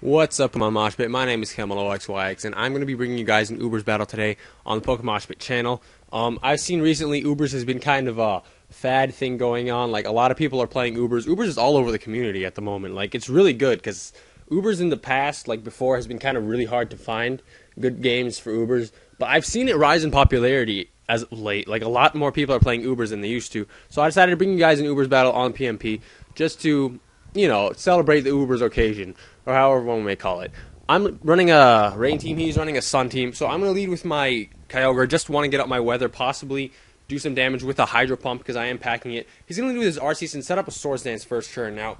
What's up, PokeMoshPit? My name is KameloxYx, and I'm going to be bringing you guys an Ubers battle today on the PokeMoshPit channel. I've seen recently Ubers has been kind of a fad thing going on. Like, a lot of people are playing Ubers. Ubers is all over the community at the moment. Like, it's really good because Ubers in the past, like before, has been kind of really hard to find good games for Ubers. But I've seen it rise in popularity as of late. Like, a lot more people are playing Ubers than they used to. So I decided to bring you guys an Ubers battle on PMP just to, you know, celebrate the Ubers occasion, or however one may call it. I'm running a rain team, he's running a sun team, so I'm going to lead with my Kyogre, just want to get up my weather, possibly do some damage with a Hydro Pump, because I am packing it. He's going to do his RCs and set up a Swords Dance first turn. Now,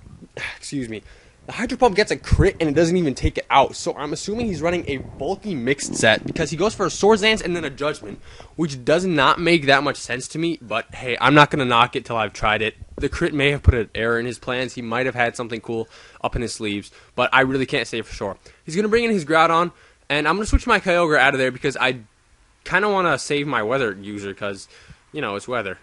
excuse me, the Hydro Pump gets a crit and it doesn't even take it out, so I'm assuming he's running a bulky mixed set, because he goes for a Swords Dance and then a Judgment, which does not make that much sense to me, but hey, I'm not going to knock it till I've tried it. The crit may have put an error in his plans. He might have had something cool up in his sleeves, but I really can't say for sure. He's going to bring in his Groudon, and I'm going to switch my Kyogre out of there because I kind of want to save my weather user because, you know, it's weather.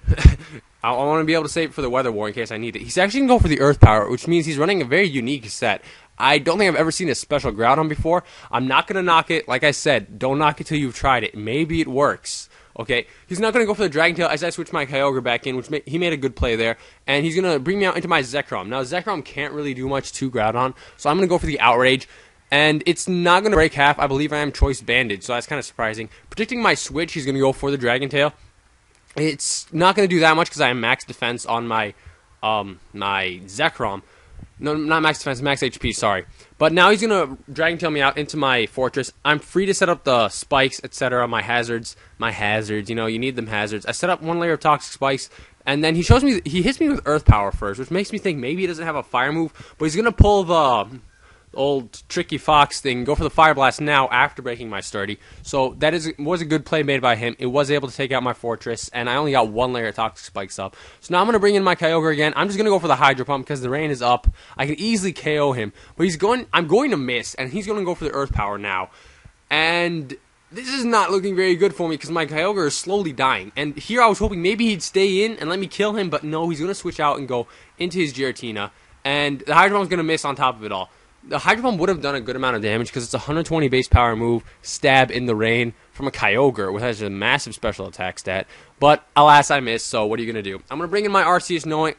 I want to be able to save it for the Weather War in case I need it. He's actually going to go for the Earth Power, which means he's running a very unique set. I don't think I've ever seen a special Groudon before. I'm not going to knock it. Like I said, don't knock it till you've tried it. Maybe it works. Okay, he's not going to go for the Dragon Tail as I switch my Kyogre back in, which he made a good play there. And he's going to bring me out into my Zekrom. Now, Zekrom can't really do much to Groudon, so I'm going to go for the Outrage. And it's not going to break half. I believe I am Choice Banded, so that's kind of surprising. Predicting my switch, he's going to go for the Dragon Tail. It's not going to do that much because I am max defense on my my Zekrom. No, not max defense, max HP, sorry. But now he's going to Dragon Tail me out into my Fortress. I'm free to set up the spikes, etc., my hazards, you know, you need them hazards. I set up one layer of Toxic Spikes, and then he shows me, he hits me with Earth Power first, which makes me think maybe he doesn't have a Fire move, but he's going to pull the old Tricky Fox thing, go for the Fire Blast now after breaking my Sturdy. So that was a good play made by him. It was able to take out my Fortress, and I only got one layer of Toxic Spikes up. So now I'm going to bring in my Kyogre again. I'm just going to go for the Hydro Pump because the rain is up. I can easily KO him, but I'm going to miss, and he's going to go for the Earth Power now. And this is not looking very good for me because my Kyogre is slowly dying. And here I was hoping maybe he'd stay in and let me kill him, but no, he's going to switch out and go into his Giratina, and the Hydro Pump is going to miss on top of it all. The Hydro Pump would have done a good amount of damage because it's a 120 base power move, stab in the rain from a Kyogre, which has a massive special attack stat. But alas, I missed, so what are you going to do? I'm going to bring in my Arceus knowing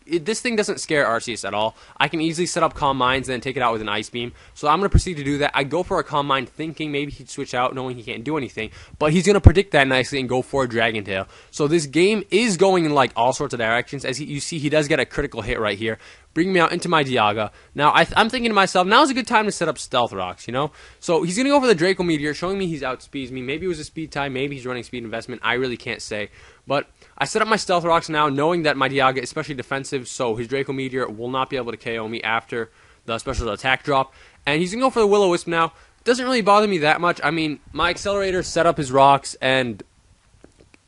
this thing doesn't scare Arceus at all. I can easily set up Calm Minds and then take it out with an Ice Beam. So I'm going to proceed to do that. I go for a Calm Mind thinking maybe he'd switch out knowing he can't do anything. But he's going to predict that nicely and go for a Dragon Tail. So this game is going in like all sorts of directions. As you see, he does get a critical hit right here, bringing me out into my Dialga. Now, I'm thinking to myself, now's a good time to set up Stealth Rocks, you know? So he's going to go for the Draco Meteor, showing me he's outspeeds me. Maybe it was a speed tie, maybe he's running speed investment. I really can't say. But I set up my Stealth Rocks now, knowing that my Dialga is especially defensive, so his Draco Meteor will not be able to KO me after the special attack drop. And he's going to go for the Will-O-Wisp now. Doesn't really bother me that much. I mean, my Accelerator set up his rocks, and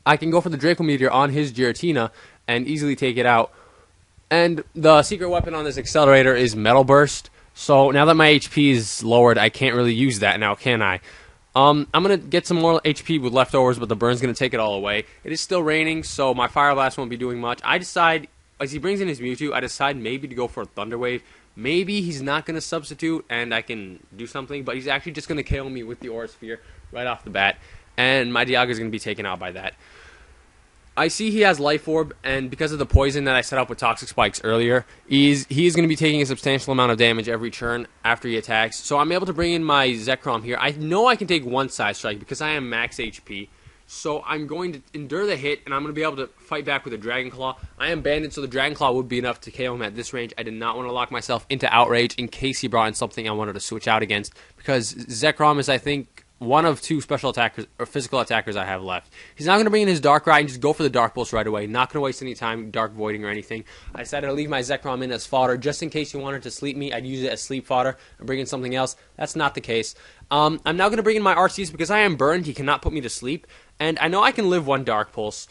I can go for the Draco Meteor on his Giratina and easily take it out. And the secret weapon on this Accelerator is Metal Burst. So now that my HP is lowered, I can't really use that now, can I? I'm going to get some more HP with leftovers, but the burn's going to take it all away. It is still raining, so my Fire Blast won't be doing much. I decide, as he brings in his Mewtwo, I decide maybe to go for a Thunder Wave. Maybe he's not going to substitute, and I can do something, but he's actually just going to KO me with the Aura Sphere right off the bat, and my Dialga is going to be taken out by that. I see he has Life Orb, and because of the poison that I set up with Toxic Spikes earlier, he is going to be taking a substantial amount of damage every turn after he attacks. So I'm able to bring in my Zekrom here. I know I can take one Side Strike because I am max HP. So I'm going to endure the hit, and I'm going to be able to fight back with a Dragon Claw. I am banded, so the Dragon Claw would be enough to KO him at this range. I did not want to lock myself into Outrage in case he brought in something I wanted to switch out against, because Zekrom is, I think, one of two special attackers or physical attackers I have left. He's not going to bring in his Darkrai and just go for the Dark Pulse right away. Not going to waste any time Dark Voiding or anything. I decided to leave my Zekrom in as fodder just in case he wanted to sleep me. I'd use it as sleep fodder and bring in something else. That's not the case. I'm now going to bring in my Arceus because I am burned. He cannot put me to sleep. And I know I can live one Dark Pulse.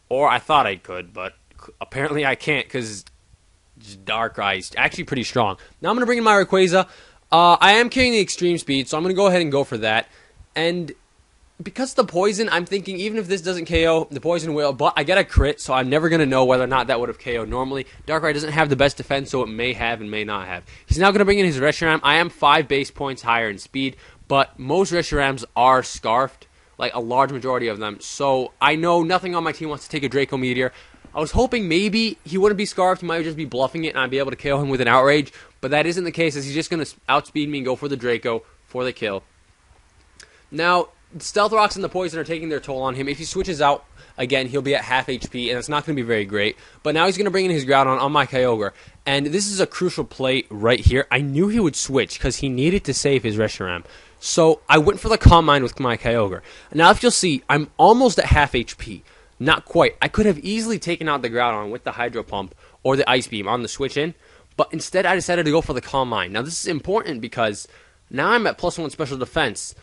Or I thought I could, but apparently I can't because Darkrai is actually pretty strong. Now I'm going to bring in my Rayquaza. I am carrying the Extreme Speed, so I'm going to go ahead and go for that. And because the poison, I'm thinking even if this doesn't KO, the poison will, but I get a crit, so I'm never going to know whether or not that would have KO'd normally. Darkrai doesn't have the best defense, so it may have and may not have. He's now going to bring in his Reshiram. I am 5 base points higher in speed, but most Reshirams are scarfed, like a large majority of them, so I know nothing on my team wants to take a Draco Meteor. I was hoping maybe he wouldn't be scarfed, he might just be bluffing it, and I'd be able to KO him with an Outrage, but that isn't the case, as he's just going to outspeed me and go for the Draco for the kill. Now, Stealth Rocks and the Poison are taking their toll on him. If he switches out, again, he'll be at half HP, and it's not going to be very great. But now he's going to bring in his Groudon on my Kyogre. And this is a crucial play right here. I knew he would switch, because he needed to save his Reshiram. So I went for the Calm Mind with my Kyogre. Now, if you'll see, I'm almost at half HP. Not quite. I could have easily taken out the Groudon with the Hydro Pump or the Ice Beam on the switch in. But instead, I decided to go for the Calm Mind. Now, this is important, because now I'm at +1 special defense.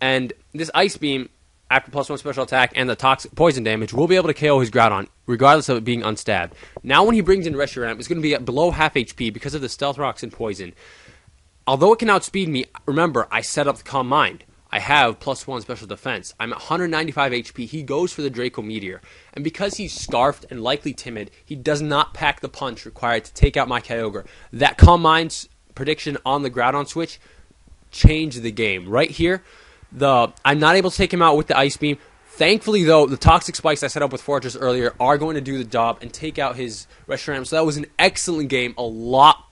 And this Ice Beam, after +1 special attack and the toxic poison damage, will be able to KO his Groudon, regardless of it being unstabbed. Now when he brings in Reshiram, it's going to be at below half HP because of the Stealth Rocks and Poison. Although it can outspeed me, remember, I set up the Calm Mind. I have +1 special defense. I'm at 195 HP. He goes for the Draco Meteor. And because he's scarfed and likely timid, he does not pack the punch required to take out my Kyogre. That Calm Mind's prediction on the Groudon switch changed the game. Right here, I'm not able to take him out with the Ice Beam. Thankfully, though, the Toxic Spikes I set up with Fortress earlier are going to do the job and take out his Reshiram. So that was an excellent game, a lot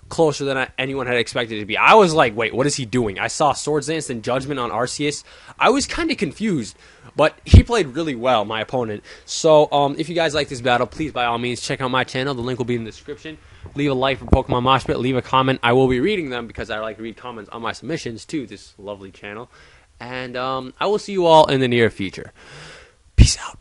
closer than anyone had expected it to be. I was like, wait, what is he doing? I saw Swords Dance and Judgment on Arceus. I was kind of confused, but he played really well, my opponent. So if you guys like this battle, please, by all means, check out my channel. The link will be in the description. Leave a like for PokeMoshPit. Leave a comment. I will be reading them because I like to read comments on my submissions to this lovely channel. And I will see you all in the near future. Peace out.